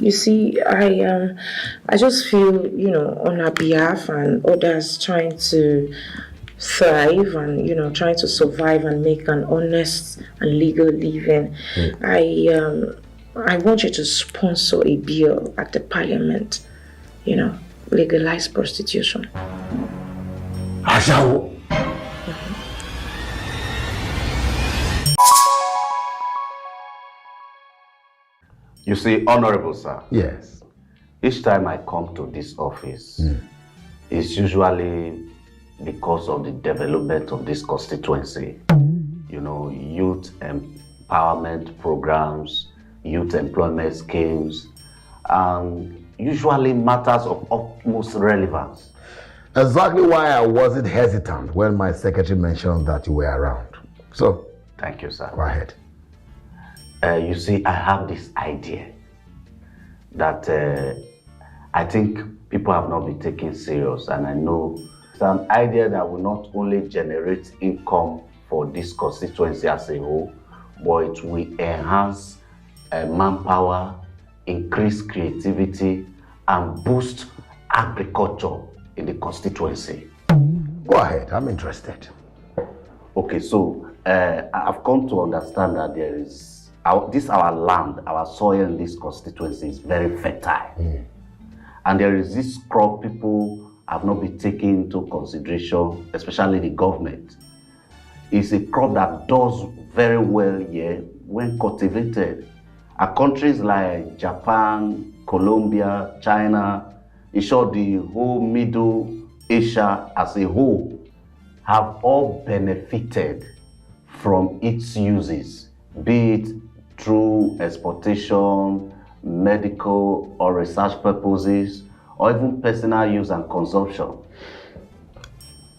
You see, I just feel, on our behalf and others trying to thrive and trying to survive and make an honest and legal living. I want you to sponsor a bill at the parliament, legalize prostitution. Ashawo. You see, Honorable Sir. Yes. Each time I come to this office, it's usually because of the development of this constituency. Youth empowerment programs, youth employment schemes, and usually matters of utmost relevance. Exactly why I wasn't hesitant when my secretary mentioned that you were around. So, thank you, sir. Go ahead. You see, I have this idea that I think people have not been taken serious, and I know it's an idea that will not only generate income for this constituency as a whole, but it will enhance manpower, increase creativity, and boost agriculture in the constituency. Go ahead, I'm interested. Okay, so I've come to understand that there is our land, our soil in this constituency is very fertile. And there is this crop people have not been taking into consideration, especially the government. It's a crop that does very well here when cultivated. Countries like Japan, Colombia, China, in short, the whole Middle Asia as a whole have all benefited from its uses, be it through exportation, medical or research purposes, or even personal use and consumption.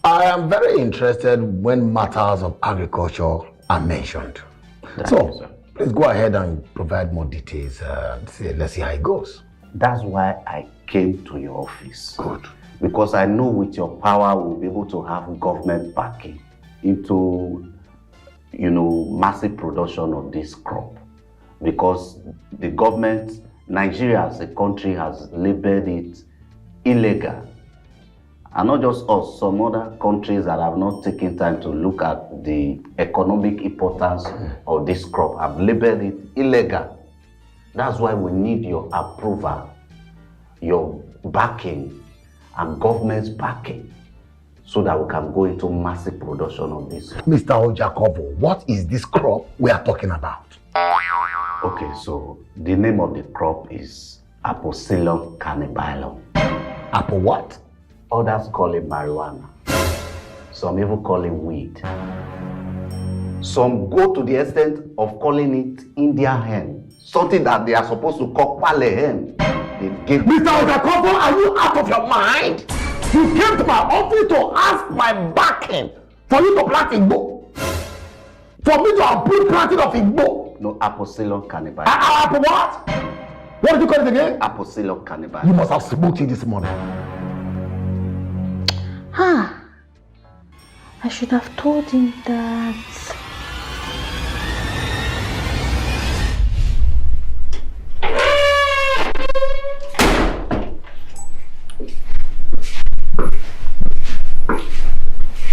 I am very interested when matters of agriculture are mentioned. Please go ahead and provide more details. Let's see how it goes. That's why I came to your office. Good. Because I know with your power we'll be able to have government backing into, massive production of this crop. Because the government, Nigeria as a country, has labeled it illegal. And not just us, some other countries that have not taken time to look at the economic importance of this crop have labeled it illegal. That's why we need your approval, your backing, and government's backing, so that we can go into massive production of this. Mr. Ojakovo, what is this crop we are talking about? Okay, so the name of the crop is Apocillum cannabinum. Apple what? Others call it marijuana. Some even call it weed. Some go to the extent of calling it Indian hen, something that they are supposed to call pale hen. Mr. Ojakovo, are you out of your mind? You came to my office to ask my backing for you to plant Igbo. For me to approve planting of Igbo. No, Apocillum cannabinum. Apple what? What did you call it again? Apocillum cannabinum. You must have smoked it this morning. I should have told him that.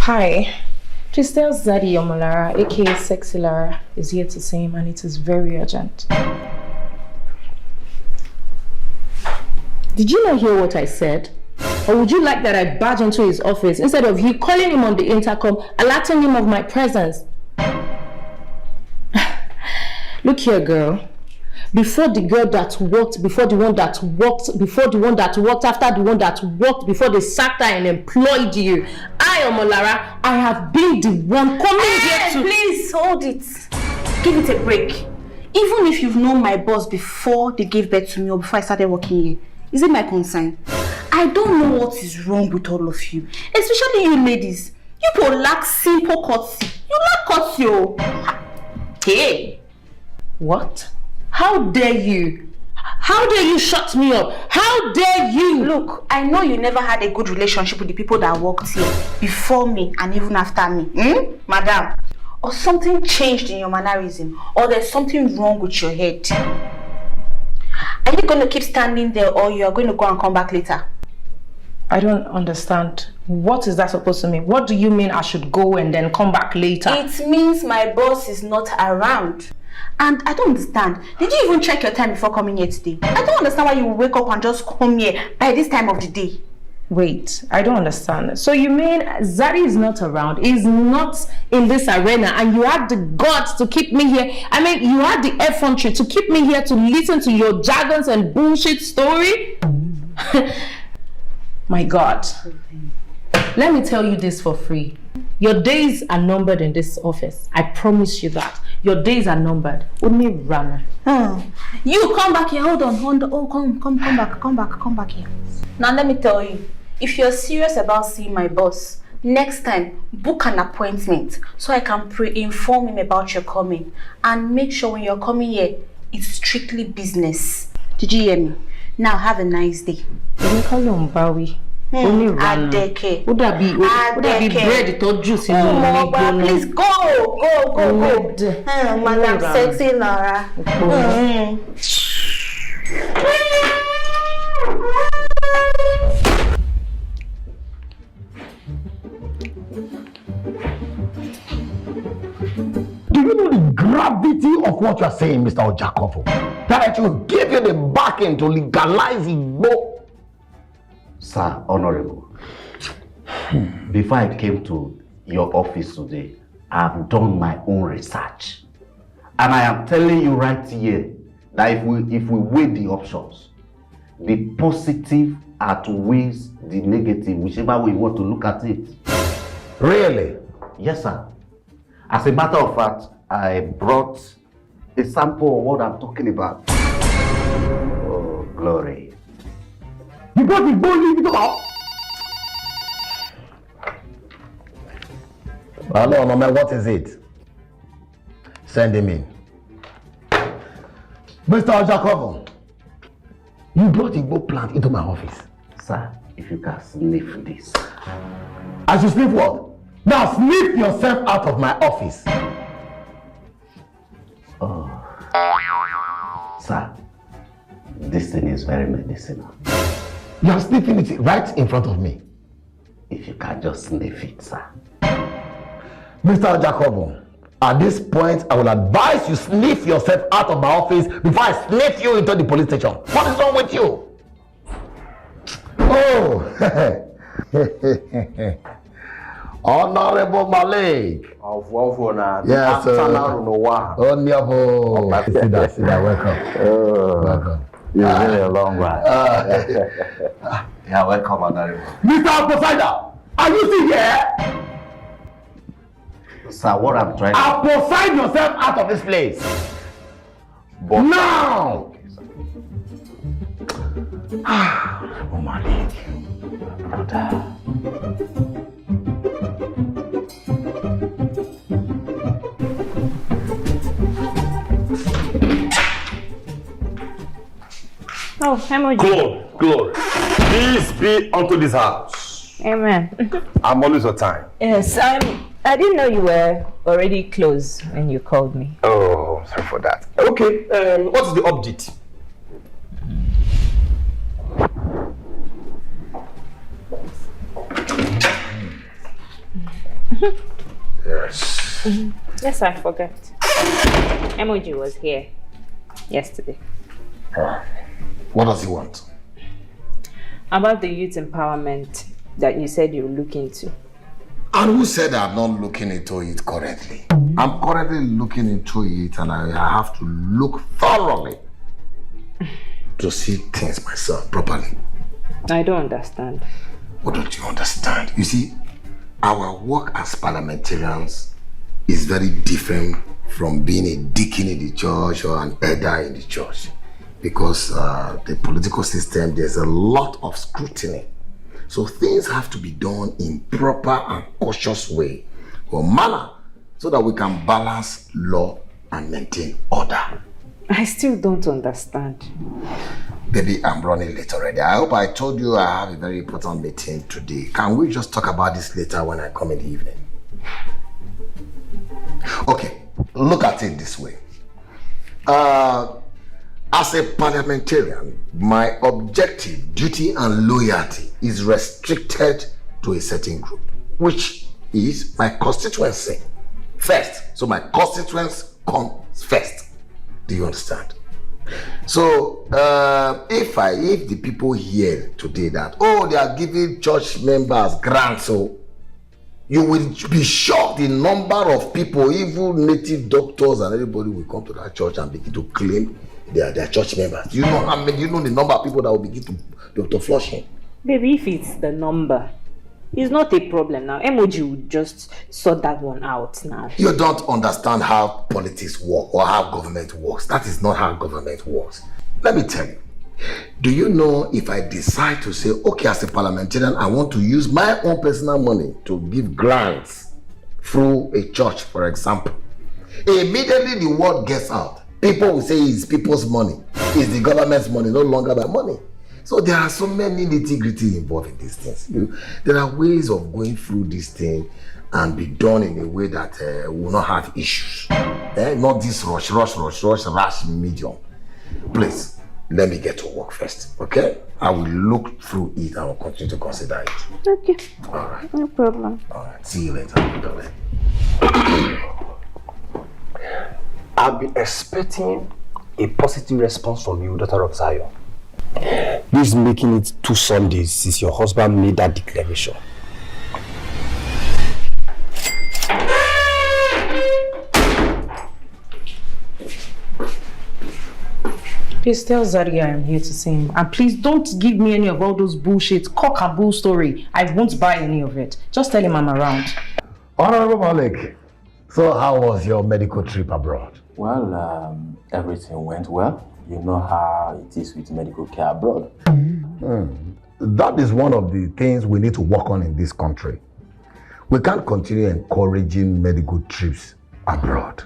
Hi, please tell Zaddy Yomolara, aka Sexy Lara, is here to see him, and it is very urgent. Did you not hear what I said? Or would you like that I barge into his office instead of you calling him on the intercom, alerting him of my presence? Look here, girl. Before the girl that walked, before the one that walked, before the one that walked, after the one that walked, before they sacked her and employed you, I, Omolara, I have been the one coming here to... Please hold it. Give it a break. Even if you've known my boss before they gave birth to me or before I started working here, is it my concern? I don't know what is wrong with all of you, especially you ladies. You people lack simple courtesy. You lack courtesy, oh. Hey. What? How dare you? How dare you shut me up? How dare you? Look, I know you never had a good relationship with the people that worked here before me and even after me. Madam? Or something changed in your mannerism, or there's something wrong with your head. Are you going to keep standing there or you are going to go and come back later? I don't understand. What is that supposed to mean? What do you mean I should go and then come back later? It means my boss is not around. And I don't understand. Did you even check your time before coming here today? I don't understand why you wake up and just come here by this time of the day. Wait, I don't understand. So you mean Zari is not around, is not in this arena, and you had the guts to keep me here? I mean, you had the effrontery to keep me here to listen to your jargons and bullshit story? My God. Let me tell you this for free. Your days are numbered in this office. I promise you that. Your days are numbered. Only run. You come back here. Hold on. Oh, come back here. Now let me tell you. If you're serious about seeing my boss, next time book an appointment so I can pre-inform him about your coming, and make sure when you're coming here, it's strictly business. Did you hear me? Now have a nice day. Only run. Adeke. Would that be bread or juice in the please go. Madam Sexy Laura. Do you know the gravity of what you are saying, Mr. Ojakovo? That it will give you the backing to legalize Igbo. Sir, Honorable, before I came to your office today, I've done my own research. And I am telling you right here that if we weigh the options, the positive outweighs the negative, whichever way you want to look at it. Really? Yes, sir. As a matter of fact, I brought a sample of what I'm talking about. Oh, glory. You got the ball leave it about? Hello, no man, what is it? Send him in. Mr. Ojakovo, you brought Igbo plant into my office. Sir, if you can sniff this. I should sniff what? Now sniff yourself out of my office. Oh. Sir, this thing is very medicinal. You are sniffing it right in front of me. If you can just sniff it, sir. Mr. Ojakovo, at this point, I will advise you sniff yourself out of my office before I sniff you into the police station. What is wrong with you? Oh, Honorable Malik. Yes, sir. Honorable. Sit down, welcome. Welcome. It's been a long ride. Yeah, welcome, Honorable. Mr. Poseida, are you still here? Sir, what I'm trying to... Poseid yourself out of this place. But... Now! Oh, Malik. Brother. Oh, emoji. Glory. Peace be unto this house. Amen. I'm always on time. Yes, I didn't know you were already close when you called me. Oh, sorry for that. Okay, what is the update? Yes. Yes, I forgot. Emoji was here yesterday. What does he want? About the youth empowerment that you said you would look into. And who said I'm not looking into it currently? I'm currently looking into it, and I have to look thoroughly to see things myself properly. I don't understand. What don't you understand? You see, our work as parliamentarians is very different from being a deacon in the church or an elder in the church. Because the political system, there's a lot of scrutiny. So things have to be done in proper and cautious way or manner so that we can balance law and maintain order. I still don't understand. Baby, I'm running late already. I hope I told you I have a very important meeting today. Can we just talk about this later when I come in the evening? Okay, look at it this way. As a parliamentarian, my objective, duty, and loyalty is restricted to a certain group, which is my constituency first. So my constituents comes first. Do you understand? So if the people hear today that they are giving church members grants, so you will be shocked the number of people, even native doctors and everybody will come to that church and begin to claim they are their church members. You know how many? You know the number of people that will begin to flush in. Baby, if it's the number, it's not a problem now. MOG will just sort that one out now. You don't understand how politics work or how government works. That is not how government works. Let me tell you. Do you know if I decide to say, okay, as a parliamentarian, I want to use my own personal money to give grants through a church, for example, immediately the word gets out. People will say it's people's money. It's the government's money, no longer my money. So there are so many nitty-gritty involved in these things. There are ways of going through this thing and be done in a way that will not have issues. Not this rush medium. Please, let me get to work first, okay? I will look through it and will continue to consider it. Okay. All right. No problem. All right. See you later. I've been expecting a positive response from you, daughter of Zion. This is making it 2 Sundays since your husband made that declaration. Please tell Zaria I'm here to see him. And please don't give me any of all those bullshit cock and bull story. I won't buy any of it. Just tell him I'm around. Honorable Malik, so how was your medical trip abroad? Well, everything went well. You know how it is with medical care abroad. That is one of the things we need to work on in this country. We can't continue encouraging medical trips abroad.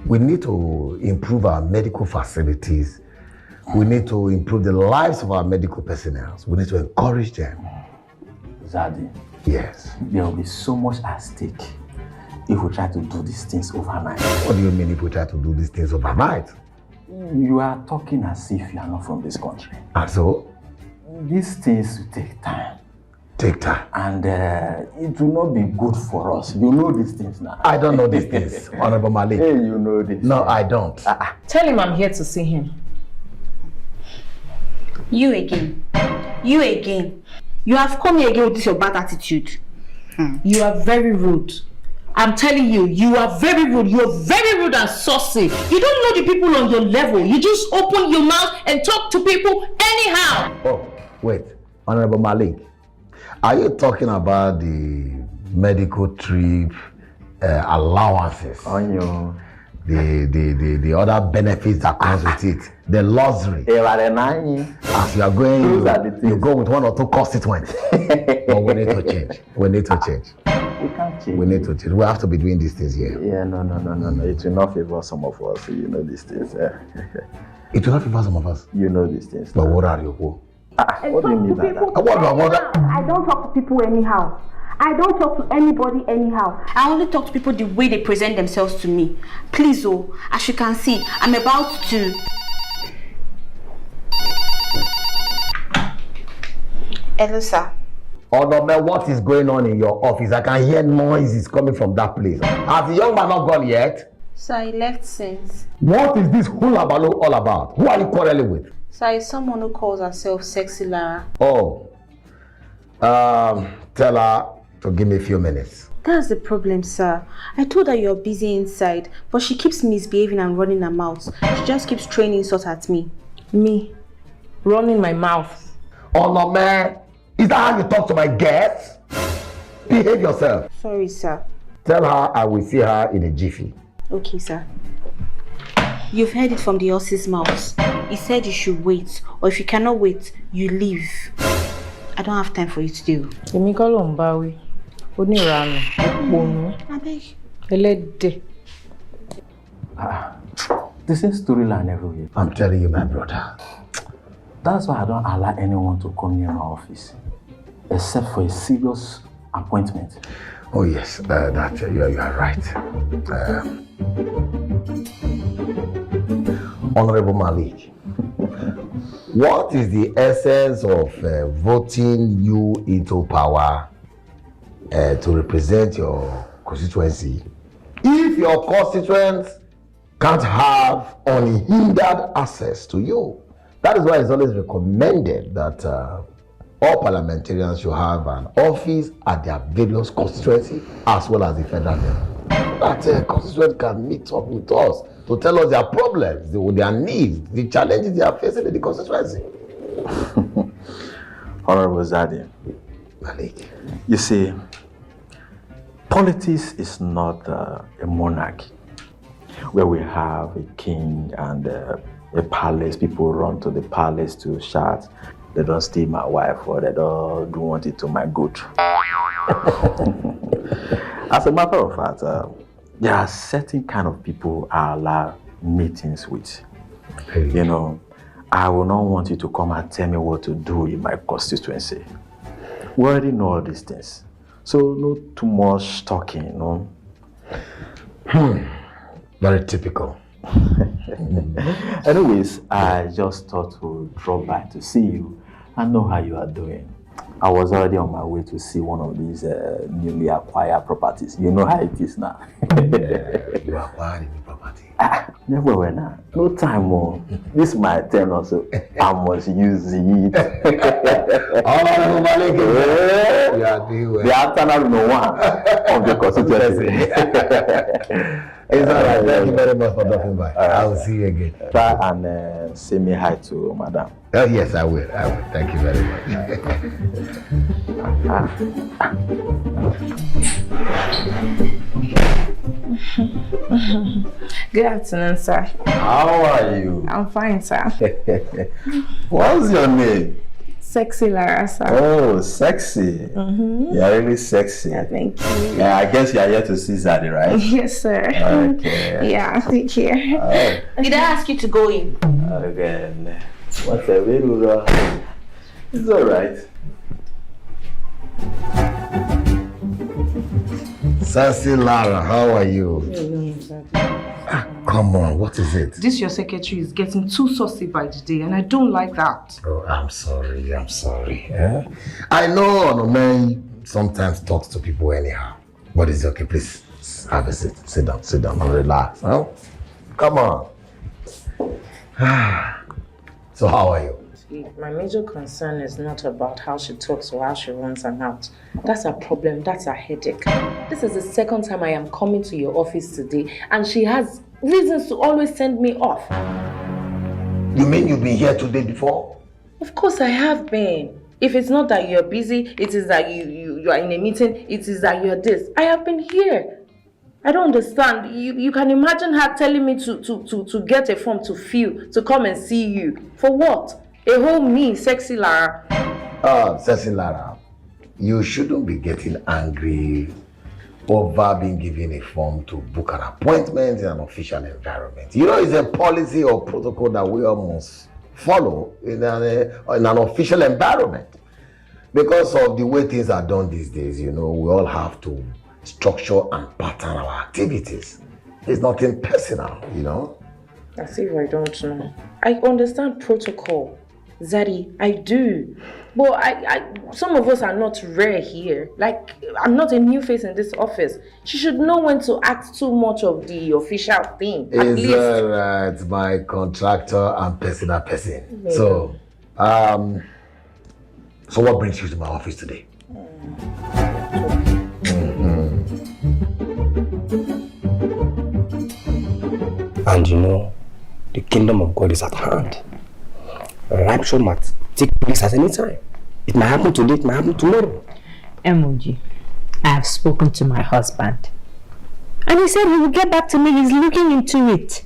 We need to improve our medical facilities. We need to improve the lives of our medical personnel. We need to encourage them. Zaddy. Yes. There will be so much at stake if we try to do these things overnight. What do you mean if we try to do these things overnight? You are talking as if you are not from this country. And so? These things will take time. Take time. And it will not be good for us. You know these things now. I don't know these things, Honorable Malik. Hey, you know this. No, I don't. Tell him I'm here to see him. You again. You again. You have come here again with this your bad attitude. You are very rude. I'm telling you, you are very rude. You're very rude and saucy. You don't know the people on your level. You just open your mouth and talk to people anyhow. Oh, wait. Honorable Malik, are you talking about the medical trip allowances? On you. The other benefits that comes with it, the luxury. As you are going, you go with 1 or 2 constituents. But we need to change. We need to change. We can't change. We need to change. We have to be doing these things here. Yeah, no. It will not favor some of us. You know these things. It will not favor some of us. You know these things. But what are you? What do you mean by that? I don't talk to people anyhow. I don't talk to anybody anyhow. I only talk to people the way they present themselves to me. Please, as you can see, I'm about to... Hello, sir. Oh no, man, what is going on in your office? I can hear noises coming from that place. Has the young man not gone yet? Sir, he left since. What is this hulabaloo all about? Who are you quarreling with? Sir, it's someone who calls herself Sexy Lara. Oh. Tell her to give me a few minutes. That's the problem, sir. I told her you're busy inside, but she keeps misbehaving and running her mouth. She just keeps throwing insults at me. Me? Running my mouth? Oh no, man. Is that how you talk to my guests? Behave yourself. Sorry, sir. Tell her I will see her in a jiffy. Okay, sir. You've heard it from the horse's mouth. He said you should wait, or if you cannot wait, you leave. I don't have time for you to do. Èmi kọ́ ló ń bá wí. Onírànù, òpònú, ẹlẹ́dẹ̀. The same storyline everywhere. I'm telling you, my brother. That's why I don't allow anyone to come near my office, except for a serious appointment. Oh yes, you are right. Honorable Malik, What is the essence of voting you into power to represent your constituency if your constituents can't have unhindered access to you? That is why it's always recommended that all parliamentarians should have an office at their various constituency as well as the federal level. That constituents can meet up with us to tell us their problems, their needs, the challenges they are facing in the constituency. Honorable Zadi, Malik. you see, politics is not a monarchy where we have a king and a palace. People run to the palace to shout, they don't steal my wife or they don't want it to my good. As a matter of fact, there are certain kind of people I allow meetings with. You know, I will not want you to come and tell me what to do in my constituency. We already know all these things. So no too much talking, you know. Very typical. Anyways, I just thought to drop by to see you and know how you are doing. I was already on my way to see one of these newly acquired properties. You know how it is now. You acquired the property. Never went now. No time more. This is my turn also. I must use it. Oh, Malik, you are doing well. The afternoon no one of the constituency. It's all right. Thank you very much for dropping by. I will see you again. Try and say me hi to Madam. Oh, yes, I will. Thank you very much. Good afternoon, sir. How are you? I'm fine, sir. What's your name? Sexy Lara, sir. Oh, sexy. You're really sexy. Yeah, thank you. Yeah, I guess you're here to see Zaddy, right? Yes, sir. Okay. Yeah, thank you. Did I ask you to go in? Again. What's a little it's alright. Sassy Lara, how are you? Come on, what is it? This your secretary is getting too saucy by the day, and I don't like that. Oh, I'm sorry. Yeah? I know Onome sometimes talks to people anyhow, but it's okay. Please have a seat. Sit down and relax. Huh? Come on. So how are you? My major concern is not about how she talks or how she runs her mouth. That's a problem. That's a headache. This is the second time I am coming to your office today, and she has reasons to always send me off. You mean you've been here today before? Of course I have been. If it's not that you're busy, it is that you are in a meeting, it is that you're this. I have been here. I don't understand. You can imagine her telling me to get a form to fill, to come and see you. For what? A whole me, Sexy Lara. Sexy Lara, you shouldn't be getting angry over being given a form to book an appointment in an official environment. You know, it's a policy or protocol that we all must follow in an official environment. Because of the way things are done these days, you know, we all have to structure and pattern our activities. It's nothing personal, you know. As if I don't know. I understand protocol, Zaddy, I do. But some of us are not rare here. Like, I'm not a new face in this office. She should know when to act too much of the official thing. It's alright, my contractor and personal person. Yeah. So what brings you to my office today? And you know, the kingdom of God is at hand. Rapture might take place at any time. It might happen today, it might happen tomorrow. Emoji, I have spoken to my husband. And he said he will get back to me. He's looking into it.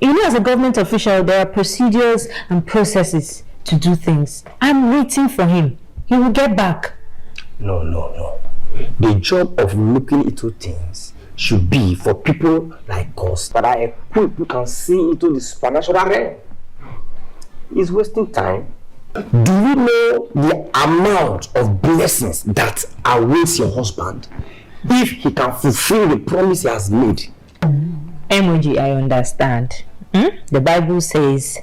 You know, as a government official, there are procedures and processes to do things. I'm waiting for him. He will get back. No. The job of looking into things should be for people like us that are equipped who can see into the supernatural realm. He's wasting time. Do you know the amount of blessings that awaits your husband if he can fulfill the promise he has made? Emoji, I understand. The Bible says,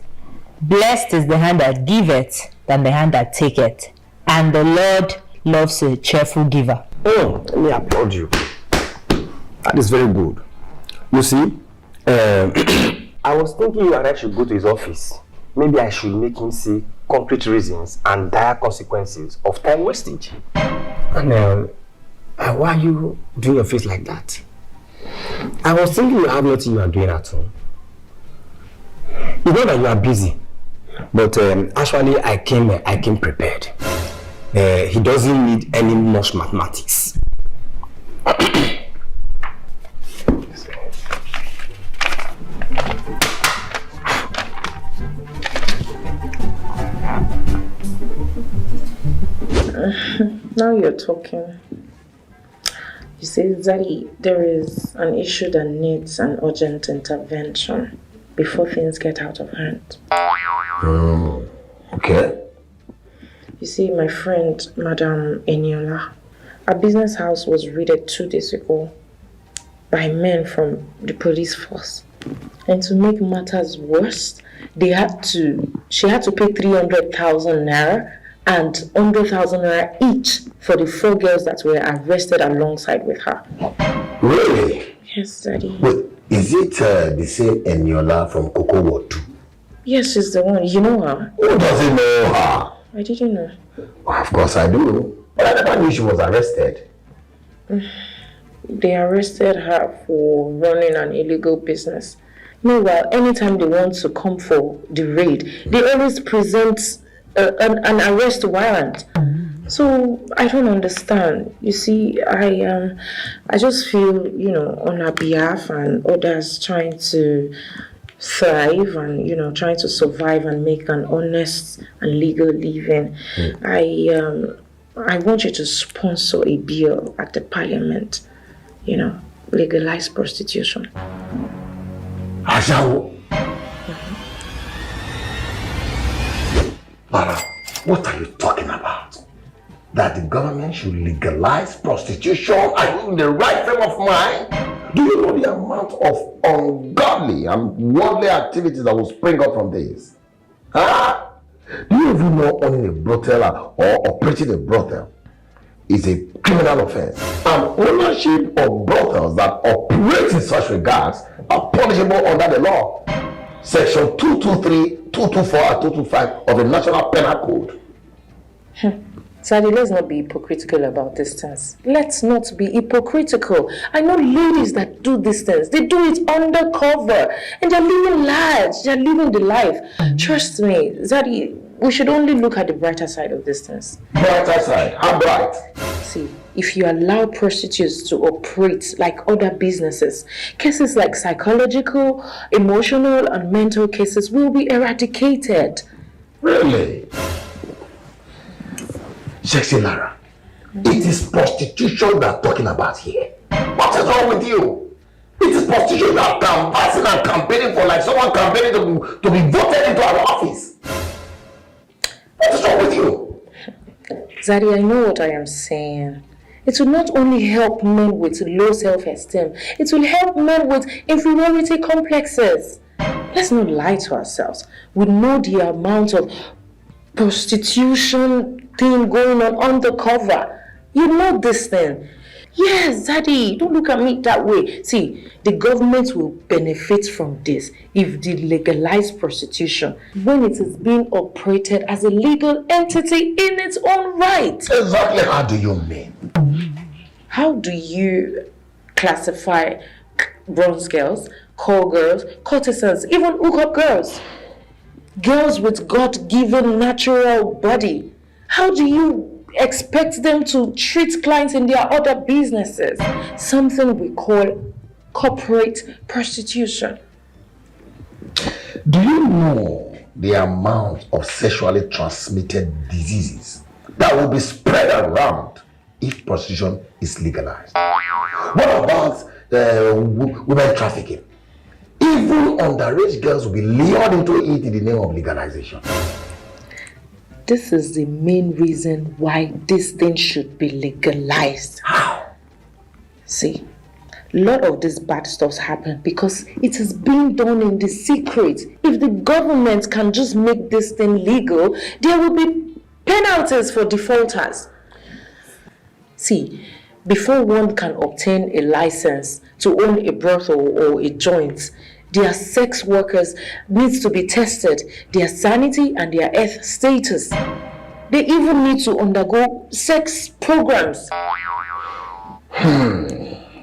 Blessed is the hand that giveth than the hand that taketh, and the Lord loves a cheerful giver. Let me applaud you. That is very good. You see, I was thinking you and I should go to his office. Maybe I should make him see concrete reasons and dire consequences of time wastage. And why are you doing your face like that? I was thinking you have nothing you are doing at home. You know that you are busy, but actually I came prepared. He doesn't need any much mathematics. Now you're talking. You see, Zari, there is an issue that needs an urgent intervention before things get out of hand. Okay. You see, my friend, Madam Eniola, her business house was raided 2 days ago by men from the police force. And to make matters worse, she had to pay 300,000 naira and 100,000 naira each for the 4 girls that were arrested alongside with her. Really? Yes, Daddy. Wait, is it the same Eniola from Cocoa Ward 2? Yes, she's the one. You know her? Who doesn't know her? I didn't know. Well, of course I do. But I never knew she was arrested. They arrested her for running an illegal business. Meanwhile, anytime they want to come for the raid, they always present an arrest warrant. So I don't understand. You see, I just feel, on her behalf and others trying to thrive and trying to survive and make an honest and legal living. I want you to sponsor a bill at the parliament. Legalize prostitution. Ajawo. Mara, what are you talking about? That the government should legalize prostitution? Are you in the right frame of mind? Do you know the amount of ungodly and worldly activities that will spring up from this? Huh? Do you even know owning a brothel or operating a brothel is a criminal offense? And ownership of brothels that operate in such regards are punishable under the law. Section 223, 224, and 225 of the National Penal Code. Sadie, let's not be hypocritical about this things. Let's not be hypocritical. I know ladies that do these things. They do it undercover. And they're living lives. They're living the life. Trust me, Zadie, we should only look at the brighter side of this things. Brighter side? How bright? See, if you allow prostitutes to operate like other businesses, cases like psychological, emotional, and mental cases will be eradicated. Really? Sexy Lara, it is prostitution we are talking about here. What is wrong with you? It is prostitution that canvassing and campaigning for, like someone campaigning to be voted into our office. What is wrong with you? Zadie, I know what I am saying. It will not only help men with low self-esteem, it will help men with inferiority complexes. Let's not lie to ourselves. We know the amount of prostitution thing going on undercover. You know this thing. Yes, Zadie, don't look at me that way. See, the government will benefit from this if they legalize prostitution when it is being operated as a legal entity in its own right. Exactly how do you mean? How do you classify bronze girls, call girls, courtesans, even hookup girls? Girls with God-given natural body. How do you expect them to treat clients in their other businesses? Something we call corporate prostitution. Do you know the amount of sexually transmitted diseases that will be spread around if prostitution is legalized? What about women trafficking? Even underage girls will be lured into it in the name of legalization. This is the main reason why this thing should be legalized. How? See, a lot of this bad stuff happen because it is being done in the secret. If the government can just make this thing legal, there will be penalties for defaulters. See, before one can obtain a license to own a brothel or a joint, their sex workers need to be tested, their sanity and their health status. They even need to undergo sex programs.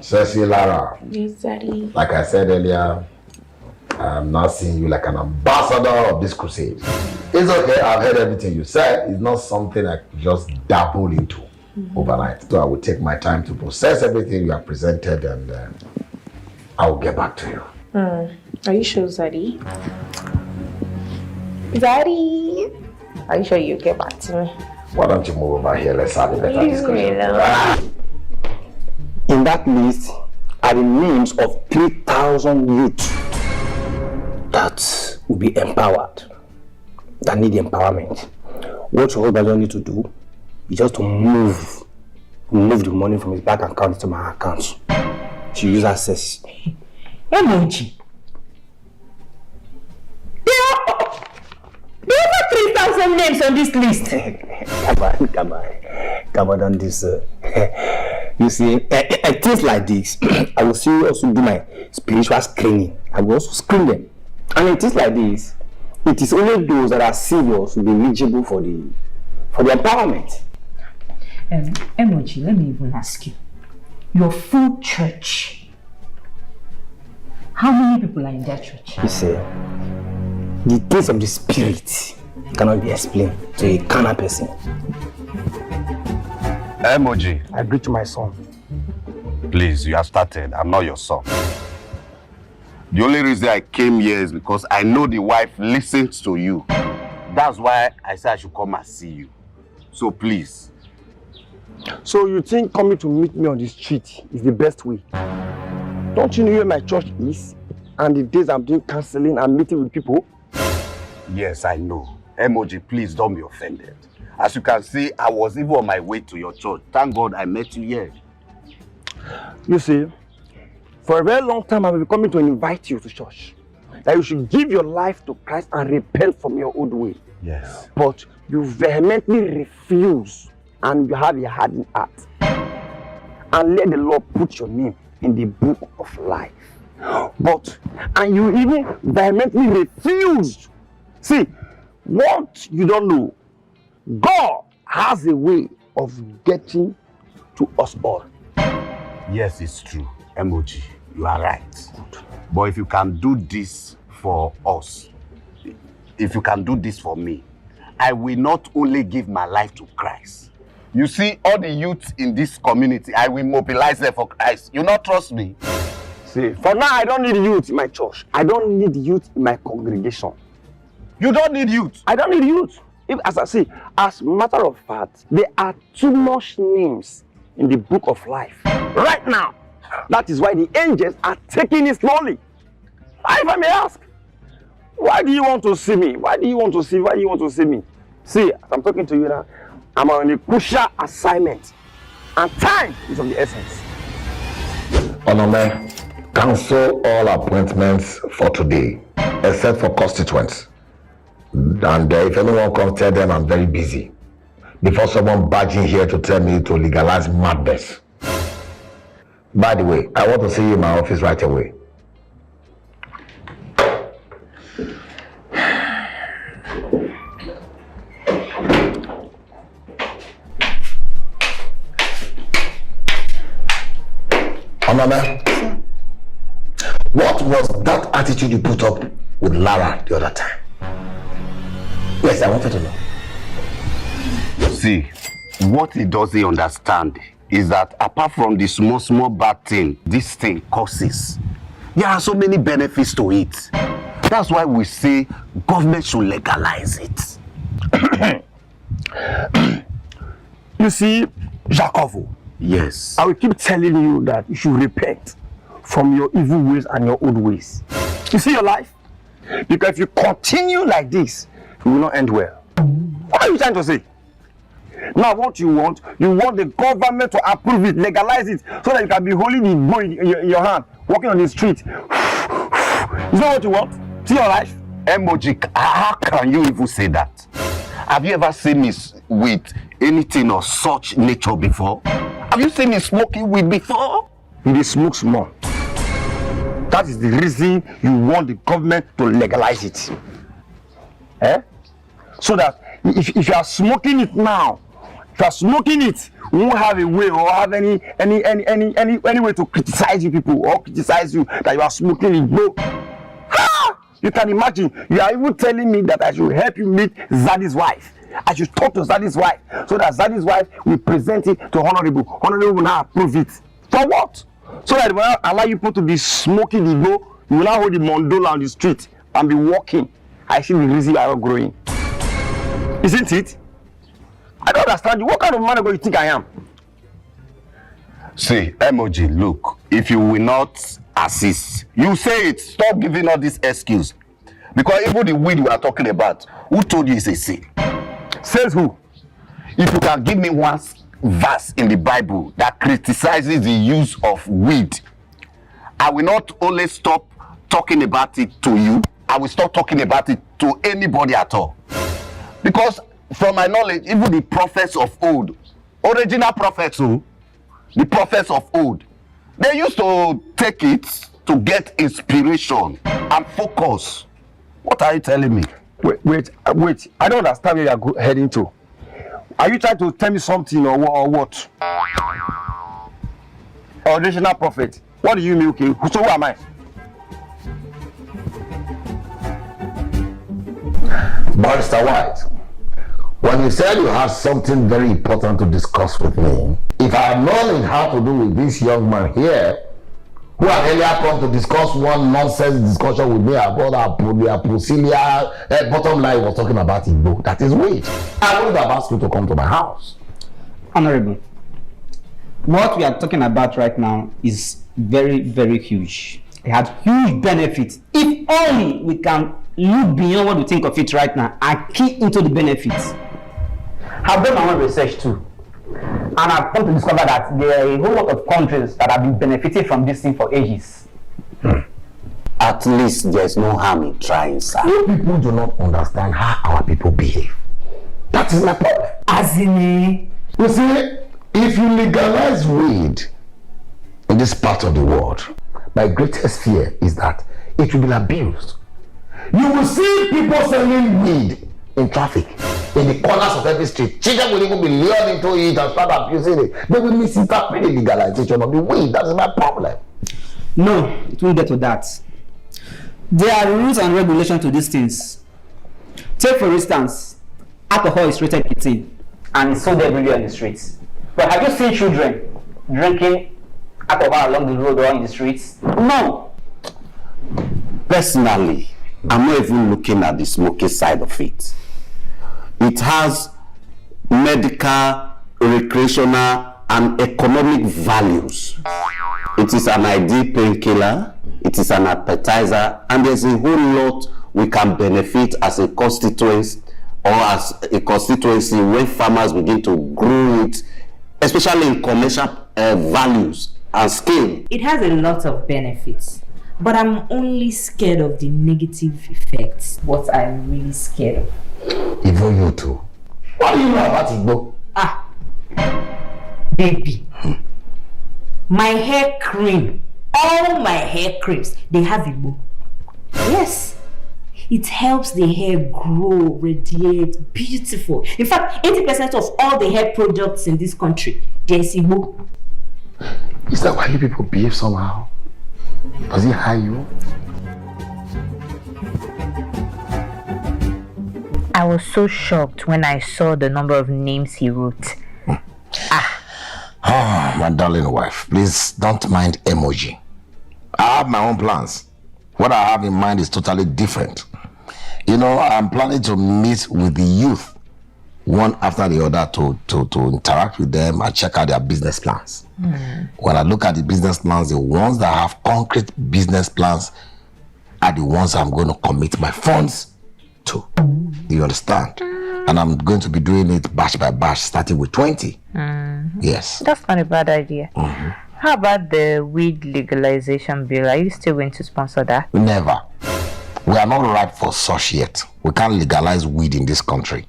Ceci Lara. Yes, Daddy. Like I said earlier, I'm now seeing you like an ambassador of this crusade. It's okay, I've heard everything you said. It's not something I could just dabble into overnight. So I will take my time to process everything you have presented and I will get back to you. Are you sure, Zaddy? Zaddy! Are you sure you'll get back to me? Why don't you move over here? Let's have a better discussion. In that list are the names of 3,000 youths that will be empowered, that need empowerment. What your husband need to do is just to move the money from his bank account to my account to use access. Emoji. There are 3,000 names on this list. Come on, this. You see, at things like this, I will still also do my spiritual screening. I will also screen them. And in things like this, it is only those that are serious will be eligible for the empowerment. Emoji, let me even ask you. Your full church, how many people are in that church? You see, the things of the spirit cannot be explained to a carnal person. Emoji. I agree to my son. Please, you have started. I'm not your son. The only reason I came here is because I know the wife listens to you. That's why I said I should come and see you. So please. So you think coming to meet me on the street is the best way? Don't you know where my church is? And the days I'm doing counseling and meeting with people? Yes, I know. Emoji, please don't be offended. As you can see, I was even on my way to your church. Thank God I met you here. You see, for a very long time I've been coming to invite you to church. That you should give your life to Christ and repent from your old way. Yes. But you vehemently refuse and you have a hardened heart. And let the Lord put your name in the book of life. And you even vehemently refused. See, what you don't know, God has a way of getting to us all. Yes, it's true. Emoji, you are right. But if you can do this for us, if you can do this for me, I will not only give my life to Christ. You see, all the youth in this community, I will mobilize them for Christ. You not trust me? See, for now, I don't need youth in my church. I don't need youth in my congregation. You don't need youth? I don't need youth. If, as I say, as a matter of fact, there are too much names in the book of life right now. That is why the angels are taking it slowly. If I may ask, why do you want to see me? Why do you want to see me? See, as I'm talking to you now, I'm on a crucial assignment. And time is of the essence. Onome, cancel all appointments for today, except for constituents. And if anyone comes, tell them I'm very busy. Before someone barging here to tell me to legalize madness. By the way, I want to see you in my office right away. Onome, what was that attitude you put up with Lara the other time? Yes, I wanted to know. See, what he doesn't understand is that apart from the small bad thing this thing causes, there are so many benefits to it. That's why we say government should legalize it. You see, Jacovo. Yes. I will keep telling you that you should repent from your evil ways and your old ways. You see your life? Because if you continue like this, it will not end well. What are you trying to say? Now what you want the government to approve it, legalize it, so that you can be holding the boy in your hand, walking on the street. Is that what you want? See your life? Emoji, how can you even say that? Have you ever seen me with anything of such nature before? Have you seen me smoking weed before? You smoke small. That is the reason you want the government to legalize it. So that if you are smoking it now, we won't have a way or have any way to criticize you people or criticize you that you are smoking it, bro. You can imagine, you are even telling me that I should help you meet Zaddy's wife. I should talk to Zaddy's wife so that Zaddy's wife will present it to Honorable. Honorable will now approve it. For what? So that when I allow you people to be smoking the go, you will now hold the mondola on the street and be walking. I see the reason you are not growing. Isn't it? I don't understand you. What kind of man do you think I am? See, Emoji, look, if you will not assist, you say it. Stop giving all this excuse. Because even the weed we are talking about, who told you it's a sin? Says who? If you can give me one verse in the Bible that criticizes the use of weed, I will not only stop talking about it to you, I will stop talking about it to anybody at all. Because from my knowledge, even the prophets of old, original prophets, the prophets of old, they used to take it to get inspiration and focus. What are you telling me? Wait. I don't understand where you are heading to. Are you trying to tell me something or what? Original prophet. What do you mean, okay? So who am I? Barrister White, when you said you had something very important to discuss with me, if I had known it had to do with this young man here, who had earlier come to discuss one nonsense discussion with me about the Procedure, bottom line was talking about Igbo, that is weed, I would have asked you to come to my house. Honorable, what we are talking about right now is very, very huge. It has huge benefits. If only we can look beyond what we think of it right now and key into the benefits. I've done my own research too, and I've come to discover that there are a whole lot of countries that have been benefiting from this thing for ages. At least there's no harm in trying, sir. You people do not understand how our people behave. That is my problem. As in, you see, if you legalize weed in this part of the world, my greatest fear is that it will be abused. You will see people selling weed in traffic, in the corners of every street. Children will even be lured into it and start abusing it. They will misinterpret the legalization of the weed. That is my problem. No, it won't get to that. There are rules and regulations to these things. Take for instance, alcohol is rated 18 and it's sold everywhere in the streets. But have you seen children drinking alcohol along the road or in the streets? No. Personally, I'm not even looking at the smoking side of it. It has medical, recreational, and economic values. It is an ideal painkiller, it is an appetizer, and there's a whole lot we can benefit as a constituency or as a constituency when farmers begin to grow it, especially in commercial values and scale. It has a lot of benefits, but I'm only scared of the negative effects. What I'm really scared of. Even you too. What do you know about Igbo? Baby. My hair cream, all my hair creams, they have Igbo. Yes. It helps the hair grow, radiate, beautiful. In fact, 80% of all the hair products in this country, there's Igbo. Is that why you people behave somehow? Does he hire you? I was so shocked when I saw the number of names he wrote. Oh, my darling wife, please don't mind emoji. I have my own plans. What I have in mind is totally different. You know, I'm planning to meet with the youth one after the other to interact with them and check out their business plans. When I look at the business plans, the ones that have concrete business plans are the ones I'm going to commit my funds to. Do you understand? And I'm going to be doing it batch by batch, starting with 20. Yes. That's not a bad idea. How about the weed legalization bill? Are you still going to sponsor that? Never. We are not ripe for such yet. We can't legalize weed in this country.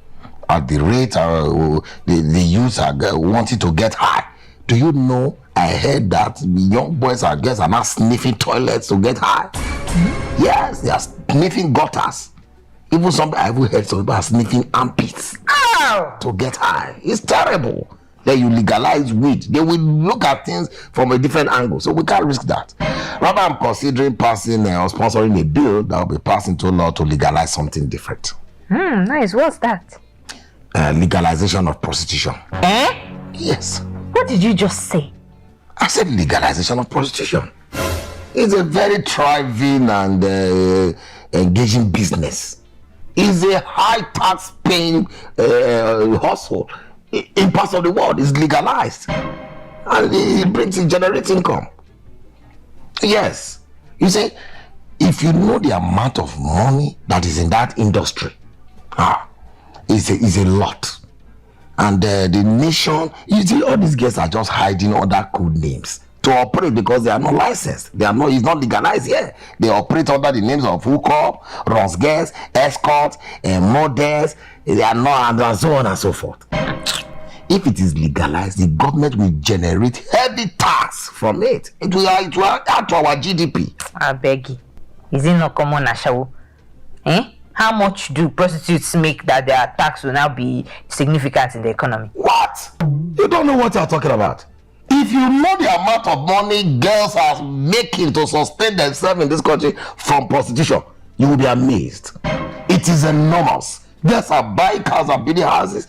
At the rate the youths are wanting to get high. Do you know, I heard that young boys and girls are now sniffing toilets to get high. Yes, they are sniffing gutters. Even I even heard some people are sniffing armpits to get high. It's terrible. Then you legalize weed. They will look at things from a different angle. So we can't risk that. Rather, I'm considering passing or sponsoring a bill that will be passed into law to legalize something different. Nice. What's that? Legalization of prostitution. Yes. What did you just say? I said legalization of prostitution. It's a very thriving and engaging business. It's a high tax paying hustle. In parts of the world, it's legalized. And it generates income. Yes. You see, if you know the amount of money that is in that industry, it's a lot. And the nation, you see, all these guys are just hiding other code names to operate because they are not licensed. It's not legalized here. They operate under the names of hookup, Ronsgers, escorts, models. They are not, and so on and so forth. If it is legalized, the government will generate heavy tax from it. It will add to our GDP. I beg you. Is it not common, Ashawo? How much do prostitutes make that their tax will now be significant in the economy? What? You don't know what you're talking about. If you know the amount of money girls are making to sustain themselves in this country from prostitution, you will be amazed. It is enormous. Girls are buying cars and building houses,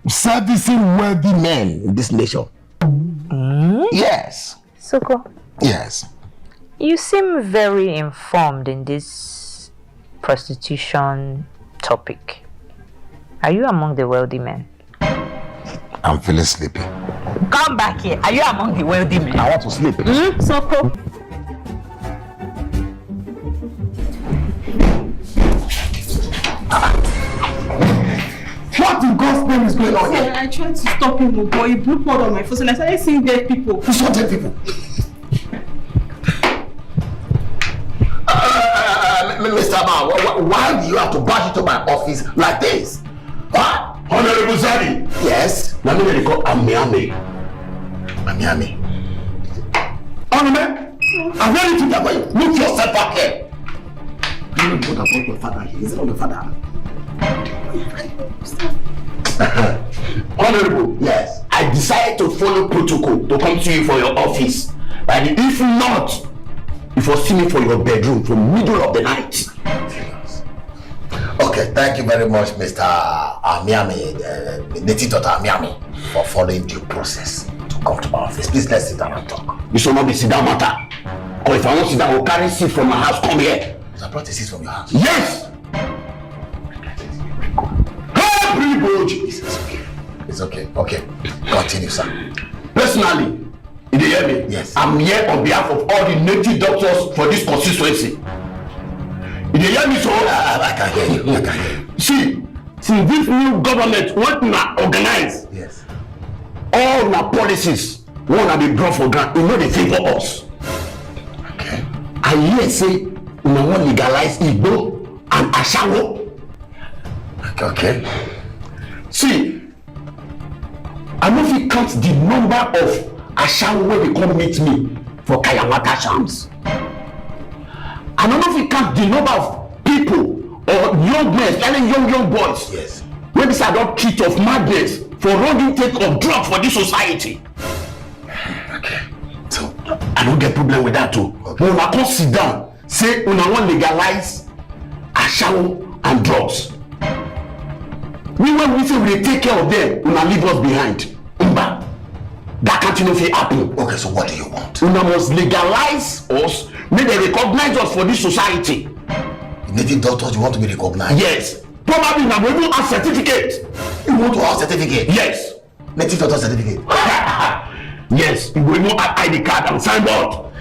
servicing wealthy men in this nation. Yes. Soko. Yes. You seem very informed in this prostitution topic. Are you among the wealthy men? I'm feeling sleepy. Come back here. Are you among the wealthy men? I want to sleep. Soko. What in God's name is going on here? I tried to stop him, but he blew blood on my face and I started seeing dead people. You saw dead people? Mr. Man, why do you have to barge into my office like this? Huh? Honorable Zadi. Yes? Let me call Amiami. Honorable, I'm ready to get away. Look yourself back here. You know what about your father? Is it not your father? Honorable. Yes. I decided to follow protocol to come to you for your office. And if not, you will see me for your bedroom from middle of the night. Okay, thank you very much, Mr. Amiami, native daughter Amiami, for following due process to come to my office. Please, let's sit down and talk. You should not be sit down matter. Or if I want to sit down, I will carry seat from my house. Come here. I brought a seat from your house. Yes! Everybody! It's okay. Okay. Continue, sir. Personally, you hear me? Yes. I'm here on behalf of all the native doctors for this constituency. You hear me, so? I can hear you. I can hear you. See, since this new government want to organize, Yes. all our policies want to be brought for granted. You know they favor us. Okay. I hear say we want to legalize Igbo and Ashawo. Okay. See, I know if you count the number of Ashawo when they come meet me for Kayamata Shams. I don't know if you count the number of people or young men, especially young boys. Yes. When this are not treat of madness for wrong intake of drugs for this society. Okay. So, I don't get problem with that too. Okay. When I come sit down, say when I want legalize Ashawo and drugs. When we say we take care of them, we leave us behind. Umba. That can't happen. okay, so what do you want? We must legalize us, make they recognize us for this society. Native doctors, you want to be recognized? Yes. Probably now we will have certificate. You want to have certificate? Yes. Native doctor certificate? Yes. We will have ID card and signboard.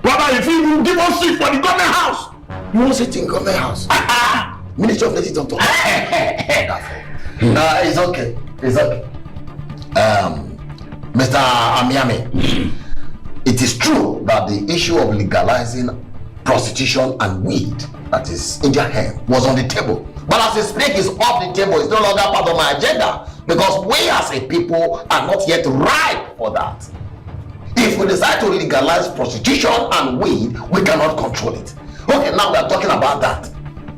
Probably if you give us seat for the government house. You want to sit in government house? Ministry of Native Doctor. It's okay. It's okay. Mr. Amiami, it is true that the issue of legalizing prostitution and weed, that is in their hand, was on the table. But as the snake is off the table, it's no longer part of my agenda because we as a people are not yet ripe for that. If we decide to legalize prostitution and weed, we cannot control it. Okay, now we are talking about that.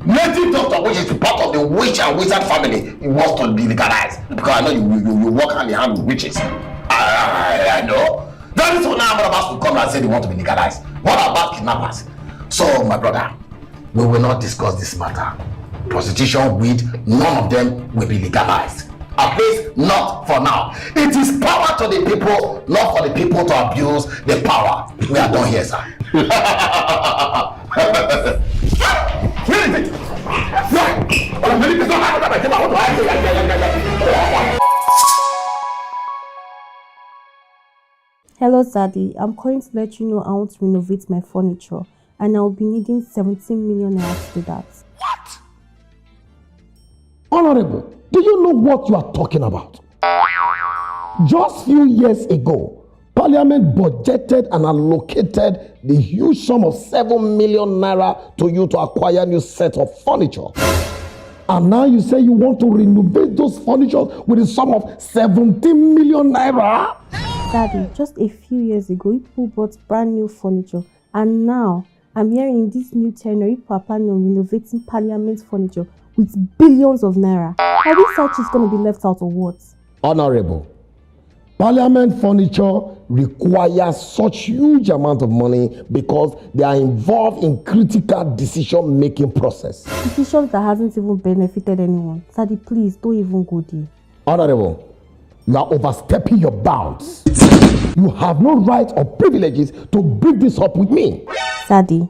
Native doctor, which is part of the witch and wizard family, it wants to be legalized because I know you work hand in hand with witches. I know. That is what now about to come and say they want to be legalized. What about kidnappers? So, my brother, we will not discuss this matter. Prostitution, weed, none of them will be legalized. At least not for now. It is power to the people, not for the people to abuse the power. We are done here, sir. Where is it? Hello, Zaddy. I'm calling to let you know I want to renovate my furniture and I'll be needing 17 million naira to do that. What? Honorable, do you know what you are talking about? Just few years ago, Parliament budgeted and allocated the huge sum of 7 million naira to you to acquire a new set of furniture. And now you say you want to renovate those furniture with a sum of 17 million naira? Daddy, just a few years ago, people bought brand new furniture. And now, I'm hearing in this new tenure, people are planning on renovating Parliament furniture with billions of naira. Are we such is going to be left out of what? Honorable, Parliament furniture requires such huge amount of money because they are involved in critical decision-making process. Decisions that hasn't even benefited anyone. Daddy, please, don't even go there. Honorable, you are overstepping your bounds. You have no right or privileges to bring this up with me. Daddy,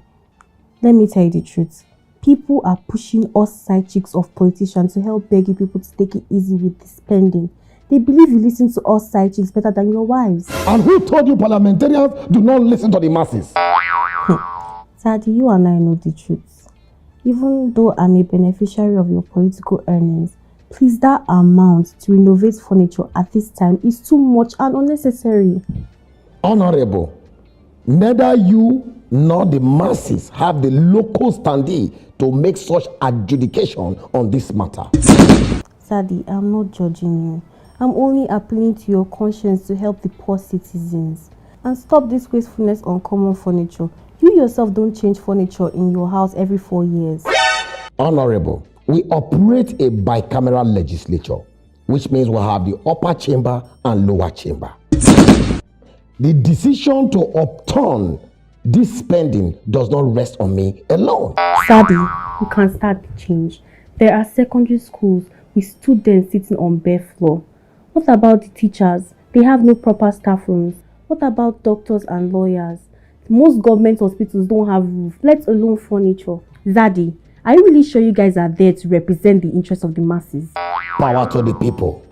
let me tell you the truth. People are pushing us side chicks of politicians to help begging people to take it easy with the spending. They believe you listen to us side chicks better than your wives. And who told you parliamentarians do not listen to the masses? Daddy, you and I know the truth. Even though I'm a beneficiary of your political earnings, please, that amount to renovate furniture at this time is too much and unnecessary. Honorable, neither you nor the masses have the local standing to make such adjudication on this matter. Daddy, I'm not judging you. I'm only appealing to your conscience to help the poor citizens and stop this wastefulness on common furniture. You yourself don't change furniture in your house every 4 years. Honorable, we operate a bicameral legislature, which means we have the upper chamber and lower chamber. The decision to upturn this spending does not rest on me alone. Daddy, you can start the change. There are secondary schools with students sitting on bare floor. What about the teachers? They have no proper staff rooms. What about doctors and lawyers? Most government hospitals don't have roofs, let alone furniture. Zaddy, are you really sure you guys are there to represent the interests of the masses? Power to the people.